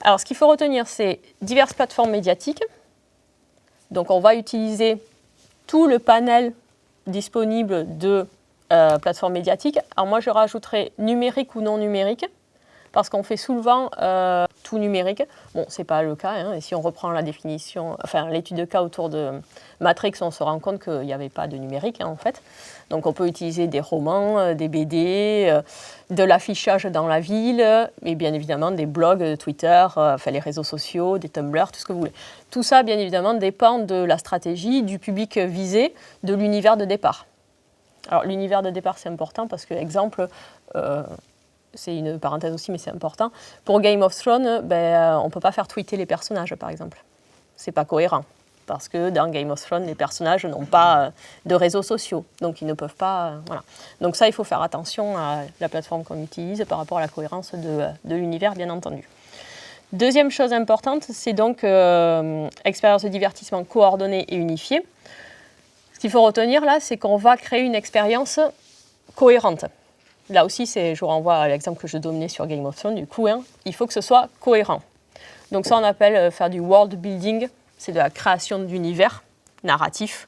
Alors, ce qu'il faut retenir, c'est diverses plateformes médiatiques. Donc, on va utiliser tout le panel disponible de plateformes médiatiques. Alors, moi, je rajouterai numérique ou non numérique, parce qu'on fait souvent tout numérique. Bon, ce n'est pas le cas, hein. Et si on reprend la définition, enfin, l'étude de cas autour de Matrix, on se rend compte qu'il n'y avait pas de numérique, hein, en fait. Donc, on peut utiliser des romans, des BD, de l'affichage dans la ville, et bien évidemment des blogs, Twitter, enfin, les réseaux sociaux, des Tumblr, tout ce que vous voulez. Tout ça, bien évidemment, dépend de la stratégie, du public visé, de l'univers de départ. Alors, l'univers de départ, c'est important parce que, exemple, c'est une parenthèse aussi, mais c'est important. Pour Game of Thrones, on ne peut pas faire tweeter les personnages, par exemple. C'est pas cohérent. Parce que dans Game of Thrones, les personnages n'ont pas de réseaux sociaux. Donc, ils ne peuvent pas... voilà. Donc ça, il faut faire attention à la plateforme qu'on utilise par rapport à la cohérence de l'univers, bien entendu. Deuxième chose importante, c'est donc expérience de divertissement coordonnée et unifiée. Ce qu'il faut retenir là, c'est qu'on va créer une expérience cohérente. Là aussi, je vous renvoie à l'exemple que je donnais sur Game of Thrones, du coup, hein, il faut que ce soit cohérent. Donc ça, on appelle faire du world building, c'est de la création d'univers narratif.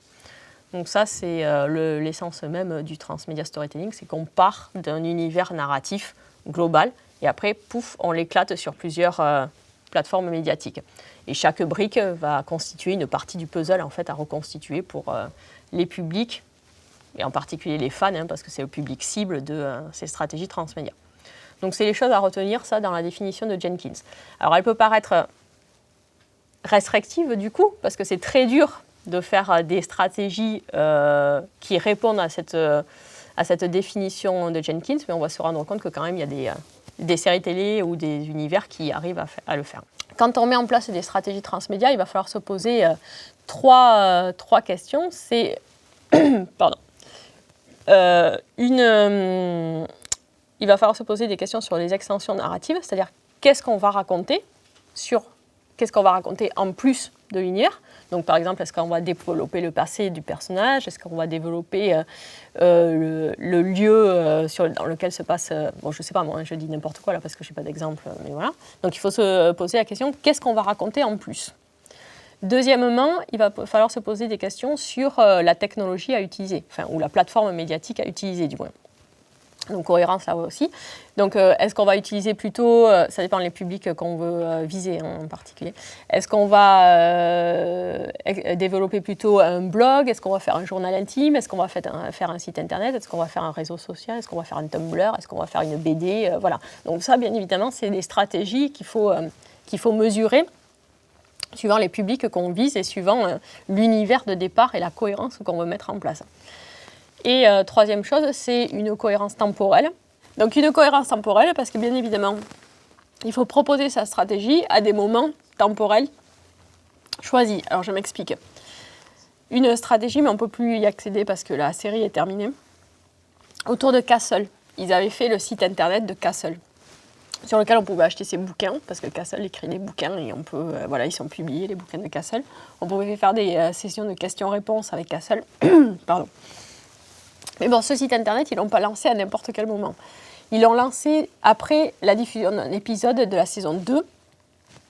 Donc ça, c'est l'essence même du transmedia storytelling, c'est qu'on part d'un univers narratif global, et après, pouf, on l'éclate sur plusieurs plateformes médiatiques. Et chaque brique va constituer une partie du puzzle, en fait, à reconstituer pour les publics, et en particulier les fans, hein, parce que c'est le public cible de ces stratégies transmédia. Donc c'est les choses à retenir, ça, dans la définition de Jenkins. Alors elle peut paraître restrictive du coup, parce que c'est très dur de faire des stratégies qui répondent à cette définition de Jenkins, mais on va se rendre compte que quand même il y a des séries télé ou des univers qui arrivent à le faire. Quand on met en place des stratégies transmédia, il va falloir se poser trois questions. C'est... Pardon. Il va falloir se poser des questions sur les extensions narratives, c'est-à-dire qu'est-ce qu'on va raconter en plus de l'univers. Donc par exemple, est-ce qu'on va développer le passé du personnage, est-ce qu'on va développer le lieu dans lequel se passe... bon, je ne sais pas, moi je dis n'importe quoi là parce que je n'ai pas d'exemple, mais voilà. Donc il faut se poser la question, qu'est-ce qu'on va raconter en plus ? Deuxièmement, il va falloir se poser des questions sur la technologie à utiliser, ou la plateforme médiatique à utiliser du moins. Donc cohérence là aussi. Donc est-ce qu'on va utiliser plutôt, ça dépend des publics qu'on veut viser en particulier, est-ce qu'on va développer plutôt un blog, est-ce qu'on va faire un journal intime, est-ce qu'on va faire un site internet, est-ce qu'on va faire un réseau social, est-ce qu'on va faire un Tumblr, est-ce qu'on va faire une BD, voilà. Donc ça bien évidemment c'est des stratégies qu'il faut mesurer suivant les publics qu'on vise et suivant l'univers de départ et la cohérence qu'on veut mettre en place. Et troisième chose, c'est une cohérence temporelle. Donc une cohérence temporelle parce que bien évidemment, il faut proposer sa stratégie à des moments temporels choisis. Alors je m'explique. Une stratégie, mais on ne peut plus y accéder parce que la série est terminée. Autour de Castle, ils avaient fait le site internet de Castle, sur lequel on pouvait acheter ses bouquins, parce que Castle écrit des bouquins et on peut, ils sont publiés, les bouquins de Castle. On pouvait faire des sessions de questions-réponses avec Castle. Pardon. Mais bon, ce site internet, ils ne l'ont pas lancé à n'importe quel moment. Ils l'ont lancé après la diffusion d'un épisode de la saison 2,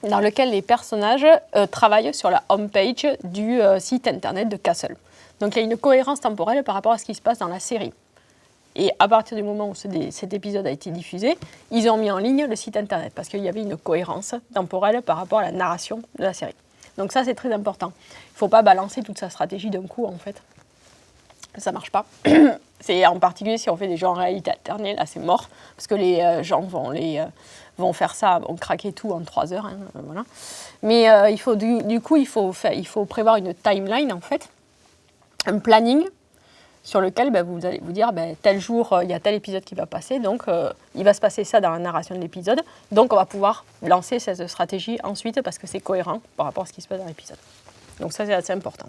dans lequel les personnages travaillent sur la homepage du site internet de Castle. Donc il y a une cohérence temporelle par rapport à ce qui se passe dans la série. Et à partir du moment où cet épisode a été diffusé, ils ont mis en ligne le site internet parce qu'il y avait une cohérence temporelle par rapport à la narration de la série. Donc ça, c'est très important. Il ne faut pas balancer toute sa stratégie d'un coup, en fait. Ça ne marche pas. C'est en particulier si on fait des jeux en réalité alternée, là, c'est mort. Parce que les gens vont faire ça, vont craquer tout en 3 heures. Hein, voilà. Mais il faut, du coup, il faut prévoir une timeline, en fait, un planning, sur lequel vous allez vous dire tel jour, il y a tel épisode qui va passer, donc il va se passer ça dans la narration de l'épisode, donc on va pouvoir lancer cette stratégie ensuite parce que c'est cohérent par rapport à ce qui se passe dans l'épisode. Donc ça, c'est assez important.